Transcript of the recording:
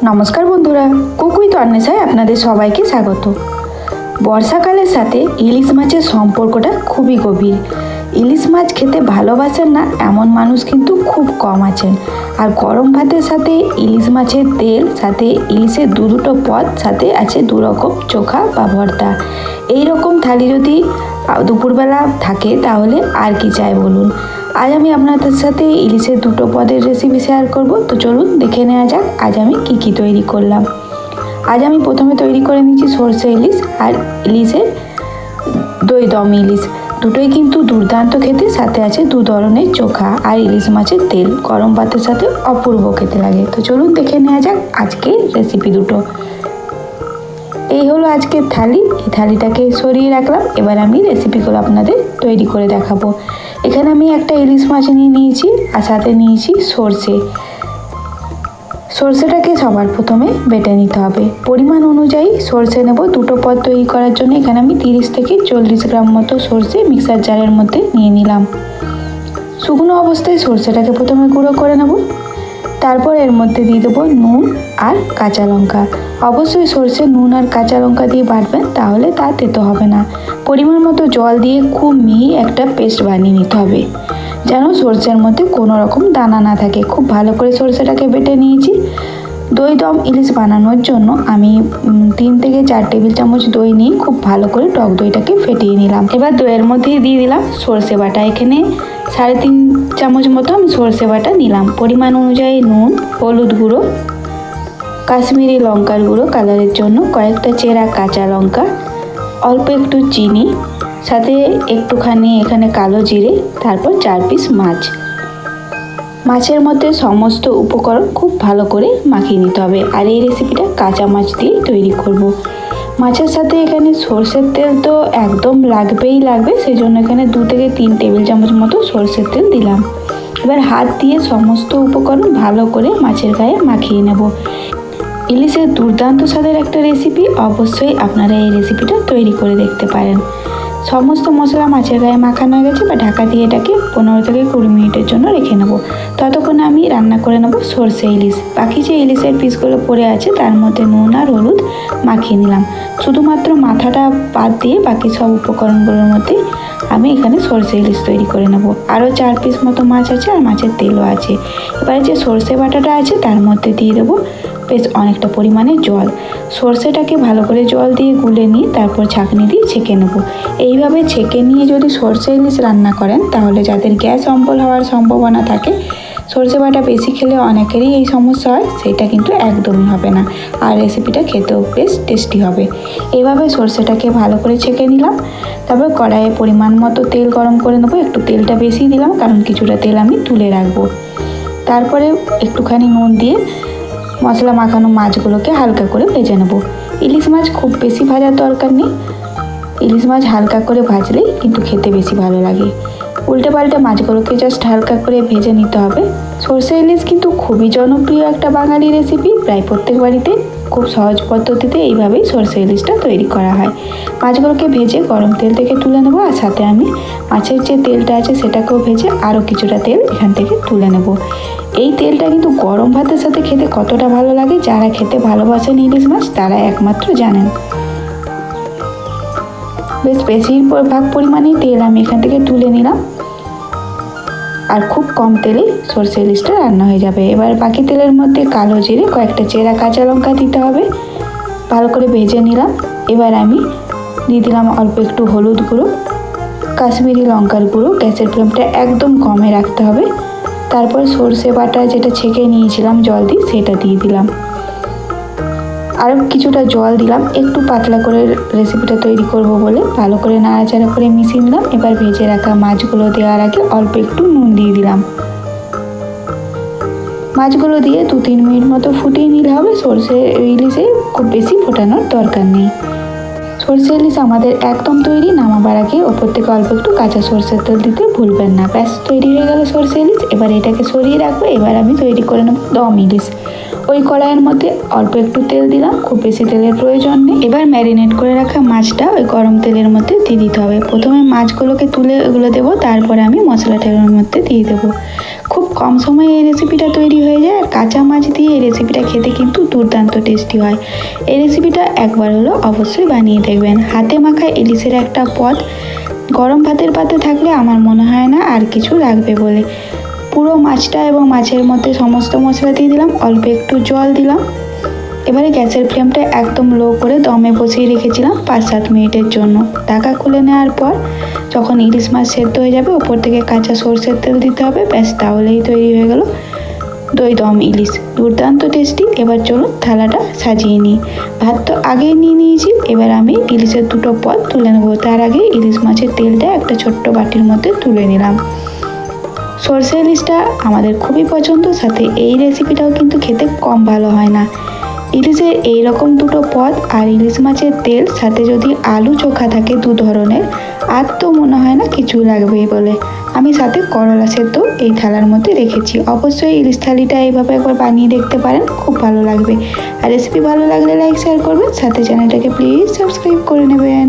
নমস্কার বন্ধুরা, কুকুই তন্নেশায় আপনাদের সবাইকে স্বাগত। বর্ষাকালের সাথে ইলিশ মাছের সম্পর্কটা খুবই গভীর। ইলিশ মাছ খেতে ভালোবাসেন না এমন মানুষ কিন্তু খুব কম আছেন। আর গরম ভাতের সাথে ইলিশ মাছের তেল, সাথে ইলিশের দুটো পদ, সাথে আছে দুরকম চোখা বা ভর্তা। এই রকম থালি যদি দুপুরবেলা থাকে তাহলে আর কি চাই বলুন। আজ আমি আপনাদের সাথে ইলিশের দুটো পদের রেসিপি শেয়ার করব। তো চলুন দেখে নেওয়া যাক আজ আমি কি তৈরি করলাম। আজ আমি প্রথমে তৈরি করে নিচ্ছি সরষে ইলিশ আর ইলিশের দই দম ইলিশ। দুটোই কিন্তু দুর্দান্ত খেতে, সাথে আছে দু ধরনের চোখা আর ইলিশ মাছের তেল। গরম ভাতের সাথে অপূর্ব খেতে লাগে। তো চলুন দেখে নেওয়া যাক আজকের রেসিপি দুটো। এই হলো আজকের থালি। এই থালিটাকে সরিয়ে রাখলাম। এবার আমি রেসিপিগুলো আপনাদের তৈরি করে দেখাবো। এখানে আমি একটা ইলিশ মাছ নিয়ে নিয়েছি আর সাথে নিয়েছি সর্ষেটাকে সবার প্রথমে বেটে নিতে হবে। পরিমাণ অনুযায়ী সর্ষে নেব। দুটো পদ তৈরি করার জন্য এখানে আমি 30 থেকে 40 গ্রাম মতো সর্ষে মিক্সার জারের মধ্যে নিয়ে নিলাম। শুকনো অবস্থায় সর্ষেটাকে প্রথমে গুঁড়ো করে নেব। তারপর এর মধ্যে দিয়ে দেবো নুন আর কাঁচা লঙ্কা। অবশ্যই সর্ষে নুন আর কাঁচা লঙ্কা দিয়ে বাটবেন, তাহলে তা তেতো হবে না। পরিমাণ মতো জল দিয়ে খুব মিহি একটা পেস্ট বানিয়ে নিতে হবে, যেন সর্ষের মধ্যে কোনো রকম দানা না থাকে। খুব ভালো করে সর্ষেটাকে বেটে নিয়েছি। দই দম ইলিশ বানানোর জন্য আমি 3 থেকে 4 টেবিল চামচ দই নিয়ে খুব ভালো করে টক দইটাকে ফেটিয়ে নিলাম। এবার দইয়ের মধ্যে দিয়ে দিলাম সর্ষে বাটা। এখানে 3.5 চামচ মতো আমি সর্ষে বাটা নিলাম। পরিমাণ অনুযায়ী নুন, হলুদ গুঁড়ো, কাশ্মীরি লঙ্কার গুঁড়ো কালারের জন্য, কয়েকটা চেরা কাঁচা লঙ্কা, অল্প একটু চিনি, সাথে একটুখানি এখানে কালো জিরে, তারপর 4 পিস মাছ। মাছের মধ্যে সমস্ত উপকরণ খুব ভালো করে মাখিয়ে নিতে হবে। আর এই রেসিপিটা কাঁচা মাছ দিয়ে তৈরি করব। মাছের সাথে এখানে সর্ষের তেল তো একদম লাগবে, সেই জন্য এখানে 2 থেকে 3 টেবিল চামচ মতো সর্ষের তেল দিলাম। এবার হাত দিয়ে সমস্ত উপকরণ ভালো করে মাছের গায়ে মাখিয়ে নেব। ইলিশের দুর্দান্ত স্বাদের একটা রেসিপি, অবশ্যই আপনারা এই রেসিপিটা তৈরি করে দেখতে পারেন। সমস্ত মশলা মাছের গায়ে মাখানো হয়ে গেছে। বা ঢাকা দিয়ে এটাকে 15 থেকে 20 মিনিটের জন্য রেখে নেব। ততক্ষণে আমি রান্না করে নেব সর্ষে ইলিশ। বাকি যে ইলিশের পিসগুলো পড়ে আছে তার মধ্যে নুন আর হলুদ মাখিয়ে নিলাম। শুধুমাত্র মাথাটা বাদ দিয়ে বাকি সব উপকরণগুলোর মধ্যে আমি এখানে সর্ষে ইলিশ তৈরি করে নেব। আরও 4 পিস মতো মাছ আছে আর মাছের তেলও আছে। এবারে যে সর্ষে বাটাটা আছে তার মধ্যে দিয়ে দেবো বেশ অনেকটা পরিমাণে জল। সর্ষেটাকে ভালো করে জল দিয়ে গুলে নিয়ে তারপর ছাঁকনি দিয়ে ছেঁকে নেব। এইভাবে ছেঁকে নিয়ে যদি সর্ষে ইলিশ রান্না করেন তাহলে যাদের গ্যাস অম্বল হওয়ার সম্ভাবনা থাকে, সর্ষে বাটা বেশি খেলে অনেকেরই এই সমস্যা হয়, সেটা কিন্তু একদমই হবে না। আর রেসিপিটা খেতেও বেশ টেস্টি হবে। এইভাবে সর্ষেটাকে ভালো করে ছেঁকে নিলাম। তারপর কড়াইয়ে পরিমাণ মতো তেল গরম করে নেবো। একটু তেলটা বেশি দিলাম কারণ কিছুটা তেল আমি তুলে রাখবো। তারপরে একটুখানি নুন দিয়ে মশলা মাখানো মাছগুলোকে হালকা করে ভেজে নেব। ইলিশ মাছ খুব বেশি ভাজার দরকার নেই। ইলিশ মাছ হালকা করে ভাজলেই কিন্তু খেতে বেশি ভালো লাগে। উল্টে পাল্টে মাছগুলোকে জাস্ট হালকা করে ভেজে নিতে হবে। সর্ষে ইলিশ কিন্তু খুবই জনপ্রিয় একটা বাঙালি রেসিপি। প্রায় প্রত্যেক বাড়িতে খুব সহজ পদ্ধতিতে এইভাবেই সর্ষে ইলিশটা তৈরি করা হয়। মাছগুলোকে ভেজে গরম তেল থেকে তুলে নেব। আর সাথে আমি মাছের যে তেলটা আছে সেটাকেও ভেজে আরও কিছুটা তেল এখান থেকে তুলে নেব। এই তেলটা কিন্তু গরম ভাতের সাথে খেতে কতটা ভালো লাগে, যারা খেতে ভালোবাসেন ইলিশ মাছ তারা একমাত্র জানেন। বেশ বেশিরভাগ পরিমাণে তেল আমি এখান থেকে তুলে নিলাম। আর খুব কম তেলে সর্ষে ইলিশটা রান্না হয়ে যাবে। এবার বাকি তেলের মধ্যে কালো জিরে, কয়েকটা চেরা কাঁচা লঙ্কা দিতে হবে। ভালো করে ভেজে নিলাম। এবার আমি দিয়ে দিলাম অল্প একটু হলুদ গুঁড়ো, কাশ্মীরি লঙ্কার গুঁড়ো। গ্যাসের ফ্লেমটা একদম কমে রাখতে হবে। তারপর সর্ষে বাটা যেটা ছেঁকে নিয়েছিলাম জল দিয়ে, সেটা দিয়ে দিলাম। আরও কিছুটা জল দিলাম, একটু পাতলা করে রেসিপিটা তৈরি করব বলে। ভালো করে নাড়াচাড়া করে মিশিয়ে নিলাম। এবার ভেজে রাখা মাছগুলো দেওয়ার আগে অল্প একটু নুন দিয়ে দিলাম। মাছগুলো দিয়ে 2-3 মিনিট মতো ফুটিয়ে নিলে হবে। সর্ষে ইলিশে খুব বেশি ফোটানোর দরকার নেই। সর্ষে ইলিশ আমাদের একদম তৈরি। নামাবার আগে ওপর থেকে অল্প একটু কাঁচা সর্ষের তেল দিতে ভুলবেন না। ব্যাস তৈরি হয়ে গেল সর্ষে ইলিশ। এবার এটাকে সরিয়ে রাখবো। এবার আমি তৈরি করে নেব দম ইলিশ। ওই কড়াইয়ের মধ্যে অল্প একটু তেল দিলাম, খুব বেশি তেলের প্রয়োজন নেই। এবার ম্যারিনেট করে রাখা মাছটা ওই গরম তেলের মধ্যে দিয়ে দিতে হবে। প্রথমে মাছগুলোকে তুলে এগুলো দেবো, তারপরে আমি মশলাটা এর মধ্যে দিয়ে দেবো। খুব কম সময়ে এই রেসিপিটা তৈরি হয়ে যায়, আর কাঁচা মাছ দিয়ে এই রেসিপিটা খেতে কিন্তু দুর্দান্ত টেস্টি হয়। এই রেসিপিটা একবার হলো অবশ্যই বানিয়ে দেখবেন। হাতে মাখা ইলিশের একটা পদ গরম ভাতের পাতে থাকলে আমার মনে হয় না আর কিছু লাগবে বলে। পুরো মাছটা এবং মাছের মধ্যে সমস্ত মশলা দিয়ে দিলাম, অল্প একটু জল দিলাম। এবারে গ্যাসের ফ্লেমটা একদম লো করে দমে বসিয়ে রেখেছিলাম 5-7 মিনিটের জন্য। ঢাকা খুলে নেওয়ার পর যখন ইলিশ মাছ সেদ্ধ হয়ে যাবে, ওপর থেকে কাঁচা সরষের তেল দিতে হবে। ব্যাস, তাহলেই তৈরি হয়ে গেল দই দম ইলিশ, দুর্দান্ত টেস্টি। এবার চলুন থালাটা সাজিয়ে নিই। ভাত তো আগেই নিয়ে নিয়েছি, এবার আমি ইলিশের দুটো পদ তুলে নেবো। তার আগে ইলিশ মাছের তেলটা একটা ছোট্ট বাটির মধ্যে তুলে নিলাম। সরষে ইলিশটা আমাদের খুবই পছন্দ, সাথে এই রেসিপিটাও কিন্তু খেতে কম ভালো হয় না। ইলিশের এইরকম দুটো পদ আর ইলিশ মাছের তেল, সাথে যদি আলু চোখা থাকে দু ধরনের, আর তো মনে হয় না কিছু লাগবেই বলে। আমি সাথে করলা সেদ্ধ এই থালার মধ্যে রেখেছি। অবশ্যই ইলিশ থালিটা এইভাবে একবার বানিয়ে দেখতে পারেন, খুব ভালো লাগবে। আর রেসিপি ভালো লাগলে লাইক শেয়ার করবেন, সাথে চ্যানেলটাকে প্লিজ সাবস্ক্রাইব করে নেবেন।